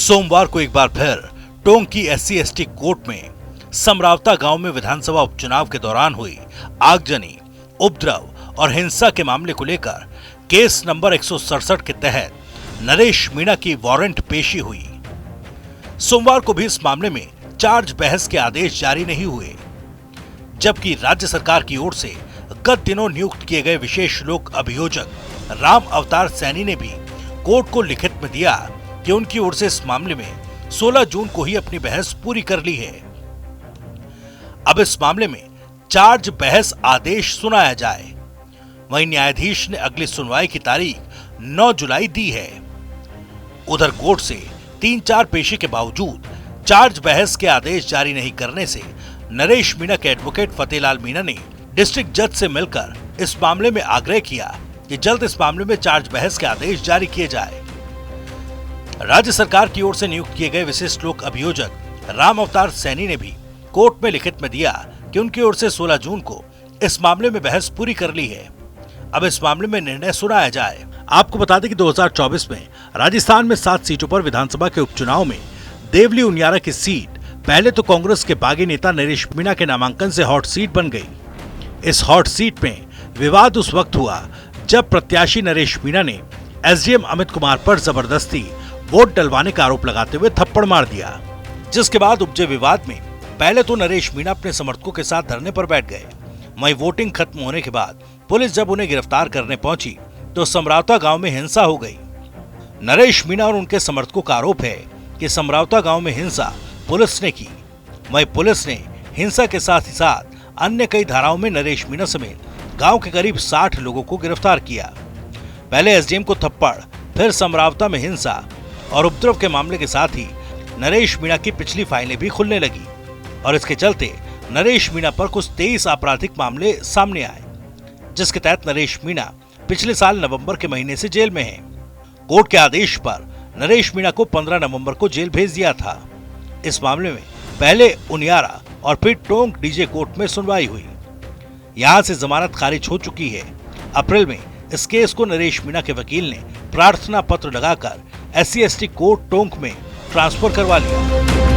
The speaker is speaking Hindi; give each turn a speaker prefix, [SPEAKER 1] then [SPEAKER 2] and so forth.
[SPEAKER 1] सोमवार को एक बार फिर टोंक की SC/ST कोर्ट में समरावता गांव में विधानसभा उपचुनाव के दौरान हुई आगजनी, उपद्रव और हिंसा के मामले को लेकर केस नंबर 167 के तहत नरेश मीणा की वारंट पेशी हुई। सोमवार को भी इस मामले में चार्ज बहस के आदेश जारी नहीं हुए, जबकि राज्य सरकार की ओर से गत दिनों नियुक्त किए गए विशेष लोक अभियोजक राम अवतार सैनी ने भी कोर्ट को लिखित में दिया कि उनकी ओर से इस मामले में 16 जून को ही अपनी बहस पूरी कर ली है। अब इस मामले में चार्ज बहस आदेश सुनाया जाए। वहीं न्यायाधीश ने अगली सुनवाई की तारीख 9 जुलाई दी है। उधर कोर्ट से 3-4 पेशी के बावजूद चार्ज बहस के आदेश जारी नहीं करने से नरेश मीणा के एडवोकेट फतेहलाल मीणा ने डिस्ट्रिक्ट जज से मिलकर इस मामले में आग्रह किया कि जल्द इस मामले में चार्ज बहस के आदेश जारी किए जाए। राज्य सरकार की ओर से नियुक्त किए गए विशिष्ट लोक अभियोजक राम अवतार सैनी ने भी कोर्ट में लिखित में दिया कि उनकी ओर से 16 जून को इस मामले में बहस पूरी कर ली है। अब इस मामले में निर्णय सुनाया जाए। आपको बता दें कि 2024 में राजस्थान में 7 सीटों पर विधानसभा के उपचुनाव में देवली उनियारा की सीट पहले तो कांग्रेस के बागी नेता नरेश मीणा के नामांकन से हॉट सीट बन गई। इस हॉट सीट में विवाद उस वक्त हुआ जब प्रत्याशी नरेश मीणा ने SDM अमित कुमार पर जबरदस्ती वोट डलवाने का आरोप लगाते हुए थप्पड़ मार दिया, जिसके बाद उपजे विवाद में पहले तो नरेश मीणा अपने समर्थकों के साथ धरने पर बैठ गए। वहीं वोटिंग खत्म होने के बाद पुलिस जब उन्हें गिरफ्तार करने पहुंची तो समरावता गांव में हिंसा हो गई। नरेश मीणा और उनके समर्थकों का आरोप है कि समरावता गांव में हिंसा पुलिस ने की। वहीं पुलिस ने हिंसा के साथ ही साथ अन्य कई धाराओं में नरेश मीणा समेत गांव के करीब 60 लोगों को गिरफ्तार किया। पहले SDM को थप्पड़, फिर समरावता में हिंसा और उपद्रव के मामले के साथ ही नरेश मीणा की पिछली फाइलें भी खुलने लगी और इसके चलते नरेश मीणा पर कुछ 23 आपराधिक मामले सामने आए, जिसके तहत नरेश मीणा पिछले साल नवंबर के महीने से जेल में हैं। कोर्ट के आदेश पर नरेश मीणा को 15 नवंबर को जेल भेज दिया था। इस मामले में पहले उनियारा और फिर टोंक DJ कोर्ट में सुनवाई हुई। यहां से जमानत खारिज हो चुकी है। अप्रैल में इस केस को नरेश मीणा के वकील ने प्रार्थना पत्र लगाकर SC/ST कोर्ट टोंक में ट्रांसफर करवा लिया।